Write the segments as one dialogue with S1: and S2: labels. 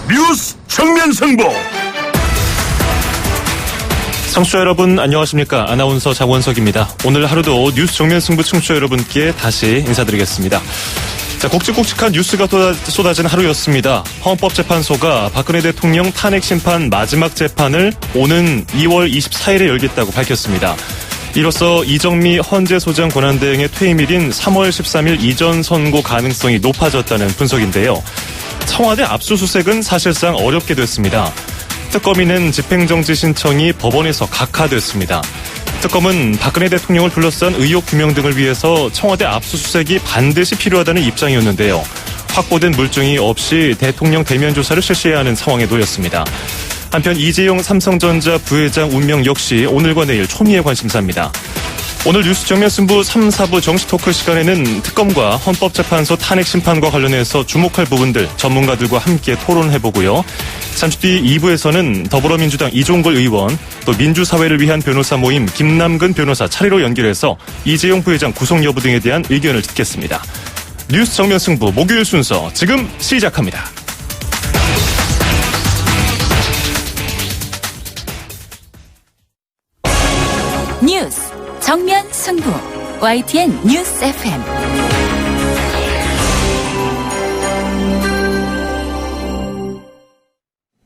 S1: 뉴스 정면 승부.
S2: 청취자 여러분 안녕하십니까. 아나운서 장원석입니다. 오늘 하루도 뉴스 정면 승부 청취자 여러분께 다시 인사드리겠습니다. 자, 굵직굵직한 뉴스가 쏟아진 하루였습니다. 헌법재판소가 박근혜 대통령 탄핵 심판 마지막 재판을 오는 2월 24일에 열겠다고 밝혔습니다. 이로써 이정미 헌재소장 권한대행의 퇴임일인 3월 13일 이전 선고 가능성이 높아졌다는 분석인데요. 청와대 압수수색은 사실상 어렵게 됐습니다. 특검이 낸 집행정지 신청이 법원에서 각하됐습니다. 특검은 박근혜 대통령을 둘러싼 의혹 규명 등을 위해서 청와대 압수수색이 반드시 필요하다는 입장이었는데요. 확보된 물증이 없이 대통령 대면 조사를 실시해야 하는 상황에 놓였습니다. 한편 이재용 삼성전자 부회장 운명 역시 오늘과 내일 초미의 관심사입니다. 오늘 뉴스 정면 승부 3, 4부 정시 토크 시간에는 특검과 헌법재판소 탄핵 심판과 관련해서 주목할 부분들 전문가들과 함께 토론해보고요. 잠시 뒤 2부에서는 더불어민주당 이종걸 의원, 또 민주사회를 위한 변호사 모임 김남근 변호사 차례로 연결해서 이재용 부회장 구속 여부 등에 대한 의견을 듣겠습니다. 뉴스 정면 승부 목요일 순서 지금 시작합니다.
S3: 뉴스 정면 승부 YTN 뉴스 FM.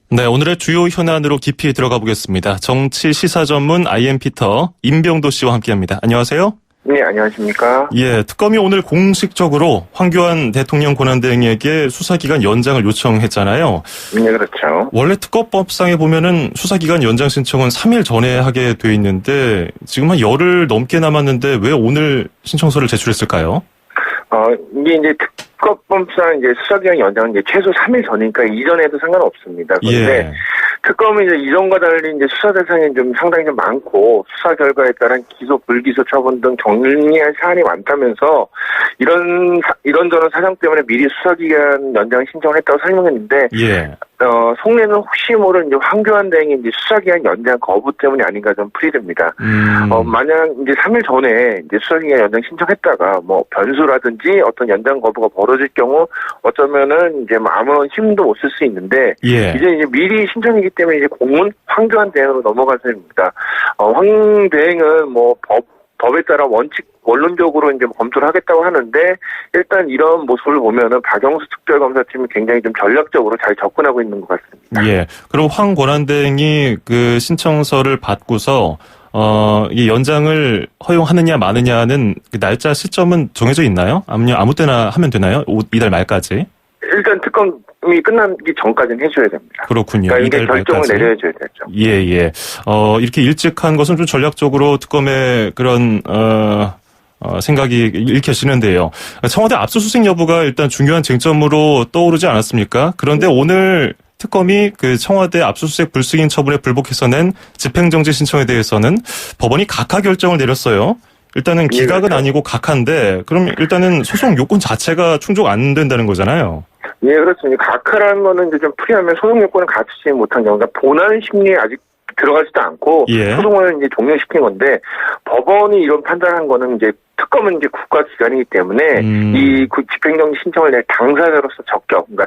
S2: 네, 오늘의 주요 현안으로 깊이 들어가 보겠습니다. 정치 시사 전문 IM피터 임병도 씨와 함께합니다. 안녕하세요.
S4: 네, 안녕하십니까.
S2: 예, 특검이 오늘 공식적으로 황교안 대통령 권한대행에게 수사기간 연장을 요청했잖아요.
S4: 네, 그렇죠.
S2: 원래 특검법상에 보면은 수사기간 연장 신청은 3일 전에 하게 돼 있는데 지금 한 열흘 넘게 남았는데 왜 오늘 신청서를 제출했을까요?
S4: 이게 이제 특검법상 이제 수사기간 연장은 이제 최소 3일 전이니까 이전에도 상관없습니다. 그런데
S2: 예.
S4: 특검은 이제 이전과 달리 이제 수사 대상이 좀 상당히 좀 많고 수사 결과에 따른 기소, 불기소 처분 등 정리할 사안이 많다면서 이런저런 사정 때문에 미리 수사기간 연장 신청을 했다고 설명했는데
S2: 예.
S4: 속내는 혹시 모르는 이제 황교안 대행이 이제 수사기간 연장 거부 때문이 아닌가 좀 풀이됩니다. 만약 이제 3일 전에 이제 수사기간 연장 신청했다가 뭐 변수라든지 어떤 연장 거부가 벌어질 경우 어쩌면은 이제 아무런 힘도 못 쓸 수 있는데
S2: 예.
S4: 이제 미리 신청이기 때문에 이제 공문 황교안 대행으로 넘어간 셈입니다. 황 대행은 뭐 법에 따라 원론적으로 이제 검토를 하겠다고 하는데 일단 이런 모습을 보면은 박영수 특별검사팀이 굉장히 좀 전략적으로 잘 접근하고 있는 것 같습니다.
S2: 예. 그럼 황 권한대행이 그 신청서를 받고서 이 연장을 허용하느냐 마느냐는 그 날짜 시점은 정해져 있나요? 아니면 아무 때나 하면 되나요? 이달 말까지?
S4: 일단 특검이 끝나기 전까지는 해줘야 됩니다.
S2: 그렇군요.
S4: 그러니까 이게
S2: 이달
S4: 결정을
S2: 말까지.
S4: 내려줘야 되죠.
S2: 예. 이렇게 일찍 한 것은 좀 전략적으로 특검의 그런 생각이 읽혀지는데요. 청와대 압수수색 여부가 일단 중요한 쟁점으로 떠오르지 않았습니까? 그런데 오늘 특검이 그 청와대 압수수색 불승인 처분에 불복해서 낸 집행정지 신청에 대해서는 법원이 각하 결정을 내렸어요. 일단은 기각은
S4: 그렇죠.
S2: 아니고 각하인데 그럼 일단은 소송 요건 자체가 충족 안 된다는 거잖아요.
S4: 예, 그렇습니다. 각하라는 거는 이제 좀 풀이하면 소송 요건을 갖추지 못한 경우가 본안 심리에 아직 들어가지도 않고
S2: 예.
S4: 소송을 이제 종료시킨 건데 법원이 이런 판단한 거는 이제 특검은 이제 국가기관이기 때문에 이 집행정지 신청을 낼 당사자로서 그러니까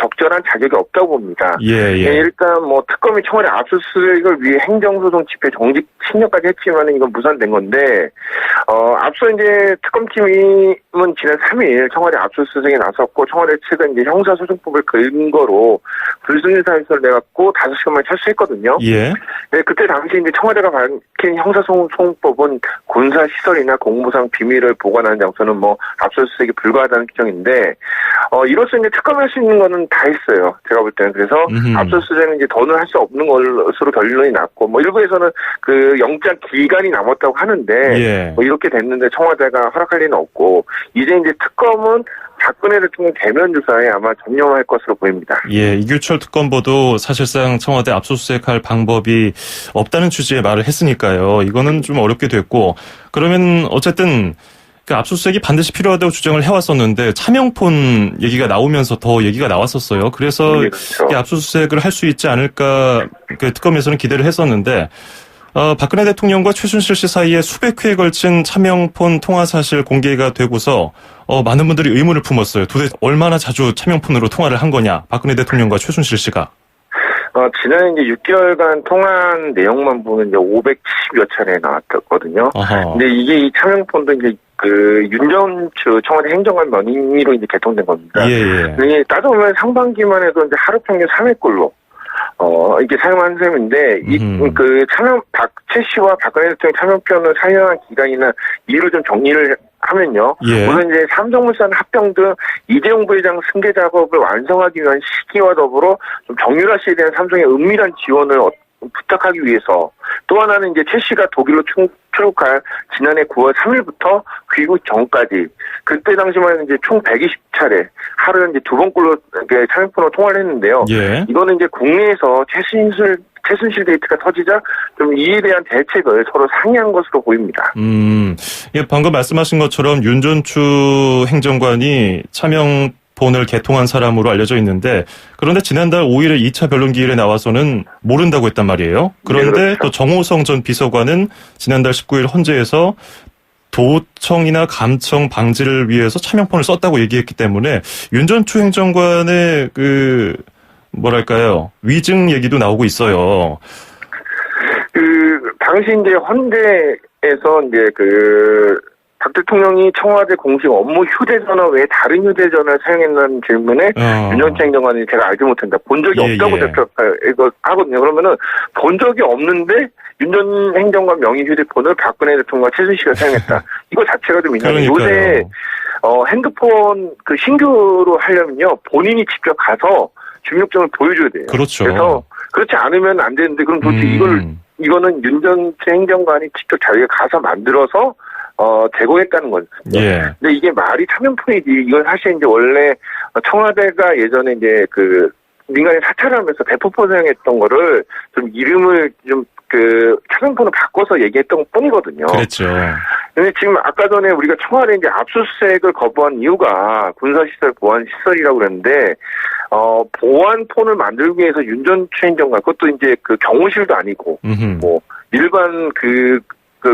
S4: 적절한 자격이 없다고 봅니다.
S2: 예.
S4: 일단 뭐 특검이 청와대 압수수색을 위해 행정소송 집행 정지 10년까지 했지만은 이건 무산된 건데 앞서 이제 특검팀은 지난 3일 청와대 압수수색에 나섰고 청와대 측은 이제 형사소송법을 근거로 불승인 사유서를 내갖고 5시간만에 철수했거든요.
S2: 예.
S4: 네, 그때 당시 이제 청와대가 밝힌 형사소송법은 군사시설이나 공무상 비밀을 보관하는 장소는 뭐 압수수색이 불가하다는 규정인데 이로써 이제 특검이 할 수 있는 거는 다 했어요. 제가 볼 때는. 그래서 압수수색은 이제 더는 할 수 없는 것으로 결론이 났고 뭐 일부에서는 그 영장 기간이 남았다고 하는데
S2: 예.
S4: 뭐 이렇게 됐는데 청와대가 허락할 리는 없고 이제 특검은 박근혜 대통령 대면 조사에 아마 전념할 것으로 보입니다.
S2: 예, 이규철 특검보도 사실상 청와대 압수수색할 방법이 없다는 취지의 말을 했으니까요. 이거는 좀 어렵게 됐고 그러면 어쨌든 그 압수수색이 반드시 필요하다고 주장을 해왔었는데 차명폰 얘기가 나오면서 더 얘기가 나왔었어요. 그래서
S4: 네, 그렇죠.
S2: 이 압수수색을 할 수 있지 않을까 그 특검에서는 기대를 했었는데 박근혜 대통령과 최순실 씨 사이에 수백 회에 걸친 차명폰 통화 사실 공개가 되고서 많은 분들이 의문을 품었어요. 도대체 얼마나 자주 차명폰으로 통화를 한 거냐, 박근혜 대통령과 최순실 씨가.
S4: 지난 이제 6개월간 통화한 내용만 보면 이제 510여 차례 나왔거든요.
S2: 아하.
S4: 근데 이게 이 차명폰도 이제 윤전추 청와대 행정관 명의로 이제 개통된 겁니다.
S2: 예.
S4: 근데 따져보면 상반기만 해도 이제 하루 평균 3회꼴로 이게 사용한 셈인데, 박채 씨와 박근혜 대통령 차명편을 사용한 기간이나 이유를 좀 정리를 하면요.
S2: 예.
S4: 우선 이제 삼성물산 합병 등 이재용 부회장 승계 작업을 완성하기 위한 시기와 더불어 좀 정유라 씨에 대한 삼성의 은밀한 지원을 부탁하기 위해서, 또 하나는 이제 최 씨가 독일로 출국할 지난해 9월 3일부터 귀국 전까지, 그때 당시만 이제 총 120차례 하루에 이제 2번꼴로 차명폰으로 통화를 했는데요.
S2: 예.
S4: 이거는 이제 국내에서 최순실 데이트가 터지자 좀 이에 대한 대책을 서로 상의한 것으로 보입니다.
S2: 예, 방금 말씀하신 것처럼 윤전추 행정관이 차명폰을 개통한 사람으로 알려져 있는데, 그런데 지난달 5일에 2차 변론기일에 나와서는 모른다고 했단 말이에요. 그런데
S4: 네, 그렇죠.
S2: 또 정호성 전 비서관은 지난달 19일 헌재에서 도청이나 감청 방지를 위해서 차명폰을 썼다고 얘기했기 때문에 윤전추 행정관의 위증 얘기도 나오고 있어요.
S4: 당시 이제 헌재에서 이제 박 대통령이 청와대 공식 업무 휴대전화 외에 다른 휴대전화를 사용했다는 질문에 윤전추 행정관이 제가 알지 못한다, 본 적이 없다고 대표하거든요. 그러면은 본 적이 없는데 윤전 행정관 명의 휴대폰을 박근혜 대통령과 최순실씨가 사용했다. 이거 자체가 좀 이상해요. 요새 핸드폰 신규로 하려면요, 본인이 직접 가서 주민등록증을 보여줘야 돼요.
S2: 그렇죠.
S4: 그래서 그렇지 않으면 안 되는데, 그럼 도대체 이거는 윤전추 행정관이 직접 자기가 가서 만들어서 제공했다는 거죠.
S2: 예.
S4: 근데 이게 말이 차명폰이지. 이건 사실 이제 원래 청와대가 예전에 이제 민간인 사찰하면서 대포폰 사용했던 거를 좀 이름을 좀 차명폰을 바꿔서 얘기했던 것 뿐이거든요.
S2: 그랬죠.
S4: 근데 지금 아까 전에 우리가 청와대 이제 압수수색을 거부한 이유가 군사시설 보안 시설이라고 그랬는데, 보안폰을 만들기 위해서 윤전추 행정관, 그것도 이제 경호실도 아니고, 일반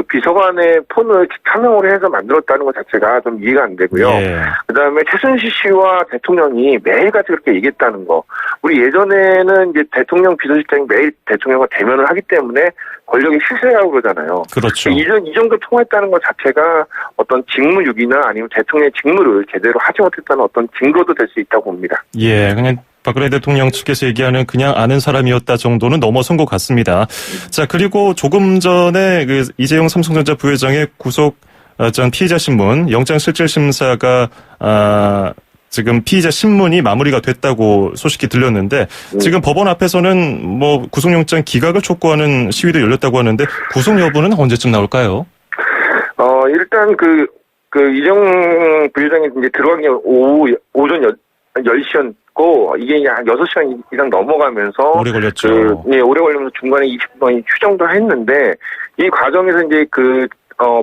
S4: 비서관의 폰을 차명으로 해서 만들었다는 것 자체가 좀 이해가 안 되고요.
S2: 예.
S4: 그다음에 최순실 씨와 대통령이 매일같이 그렇게 얘기했다는 거. 우리 예전에는 이제 대통령 비서실장이 매일 대통령과 대면을 하기 때문에 권력이 실세라고 그러잖아요.
S2: 그렇죠.
S4: 이 정도 통화했다는 것 자체가 어떤 직무유기나 아니면 대통령의 직무를 제대로 하지 못했다는 어떤 증거도 될 수 있다고 봅니다.
S2: 예, 그냥 박근혜 대통령 측에서 얘기하는 그냥 아는 사람이었다 정도는 넘어선 것 같습니다. 자, 그리고 조금 전에 이재용 삼성전자 부회장의 구속 전 피의자 신문 영장실질심사가 지금 피의자 신문이 마무리가 됐다고 소식이 들렸는데, 지금 법원 앞에서는 구속영장 기각을 촉구하는 시위도 열렸다고 하는데, 구속 여부는 언제쯤 나올까요?
S4: 일단 이재용 부회장이 이제 들어간 게 오전 10시였고, 이게 약 6시간 이상 넘어가면서
S2: 오래 걸렸죠.
S4: 오래 걸리면서 중간에 20분이 휴정도 했는데, 이 과정에서 이제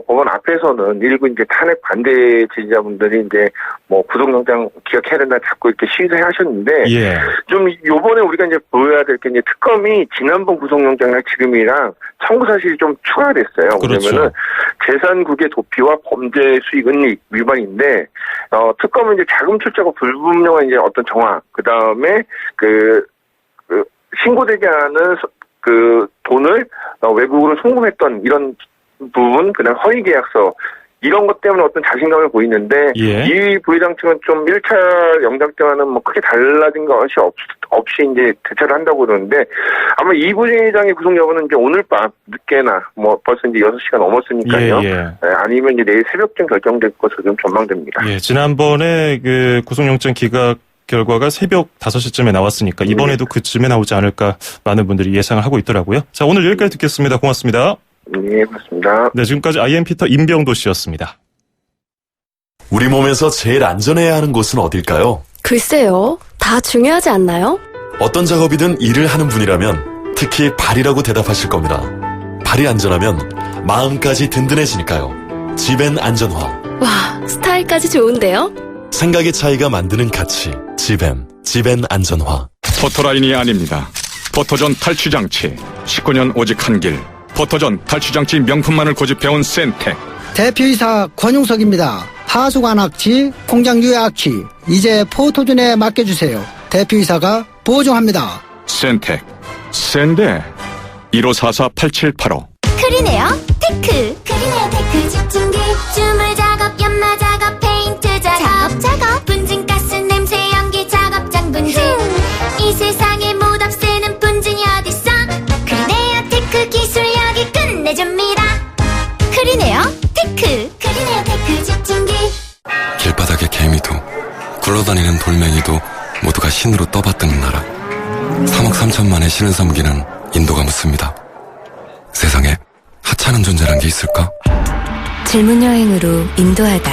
S4: 법원 앞에서는 일부 이제 탄핵 반대 지지자분들이 이제 구속영장 기각해야 된다 자꾸 이렇게 시위를 하셨는데,
S2: 예.
S4: 좀 요번에 우리가 이제 보여야 될 게 이제 특검이 지난번 구속영장이랑 지금이랑 청구 사실이 좀 추가가 됐어요.
S2: 그렇죠.
S4: 왜냐면은 재산국의 도피와 범죄 수익 은닉 위반인데, 특검은 이제 자금 출처가 불분명한 이제 어떤 정황, 그 다음에 신고되지 않은 돈을 외국으로 송금했던 이런 부분, 그다음 허위 계약서, 이런 것 때문에 어떤 자신감을 보이는데,
S2: 예.
S4: 이 부회장 측은 좀 1차 영장 때와는 크게 달라진 것이 없이 이제 대처를 한다고 그러는데, 아마 이 부회장의 구속 여부는 이제 오늘 밤 늦게나 벌써 이제 6시간 넘었으니까요.
S2: 예.
S4: 아니면 이제 내일 새벽쯤 결정될 것으로 좀 전망됩니다.
S2: 예, 지난번에 구속영장 기각 결과가 새벽 5시쯤에 나왔으니까 이번에도 그쯤에 나오지 않을까 많은 분들이 예상을 하고 있더라고요. 자, 오늘 여기까지 듣겠습니다. 고맙습니다.
S4: 네, 고맙습니다.
S2: 네, 지금까지 IM피터 임병도 씨였습니다.
S1: 우리 몸에서 제일 안전해야 하는 곳은 어딜까요?
S5: 글쎄요, 다 중요하지 않나요?
S1: 어떤 작업이든 일을 하는 분이라면 특히 발이라고 대답하실 겁니다. 발이 안전하면 마음까지 든든해지니까요. 지벤 안전화.
S5: 와, 스타일까지 좋은데요?
S1: 생각의 차이가 만드는 가치. 지벤 안전화.
S6: 포토라인이 아닙니다. 포토존 탈취장치. 19년 오직 한 길. 포토존 탈취장치 명품만을 고집해온 센텍.
S7: 대표이사 권용석입니다. 하수관악취, 공장 유해악취, 이제 포토존에 맡겨주세요. 대표이사가 보증합니다.
S6: 센텍. 센데. 1544-8785.
S8: 크리네어 테크. 크리네어 테크 집중기. 주물 작업, 연마 작업, 페인트 작업. 분진가스, 냄새, 연기 작업장 분진. 이 세상에 못 없애는 분진이 어딨어. 크리네어 테크 기술력이 끝내줍니다. 크리네어 테크. 크리네어 테크 집중기.
S9: 길바닥의 개미도 굴러다니는 돌멩이도 모두가 신으로 떠받드는 나라. 3억 3천만의 신을 섬기는 인도가 묻습니다. 세상에 하찮은 존재란 게 있을까?
S10: 질문 여행으로 인도하다.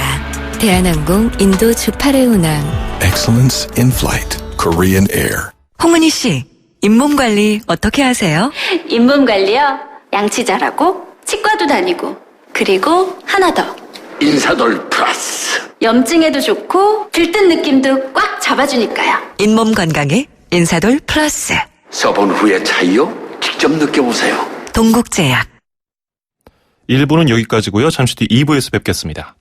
S10: 대한항공 인도 주파레 운항.
S11: Excellence in Flight, Korean Air.
S10: 홍은희 씨, 잇몸 관리 어떻게 하세요?
S12: 잇몸 관리요? 양치 잘하고 치과도 다니고 그리고 하나 더.
S13: 인사돌 플러스.
S12: 염증에도 좋고 들뜬 느낌도 꽉 잡아주니까요.
S10: 잇몸 건강에 인사돌 플러스.
S13: 써본 후의 차이요? 직접 느껴보세요.
S10: 동국제약.
S2: 1부는 여기까지고요. 잠시 뒤 2부에서 뵙겠습니다.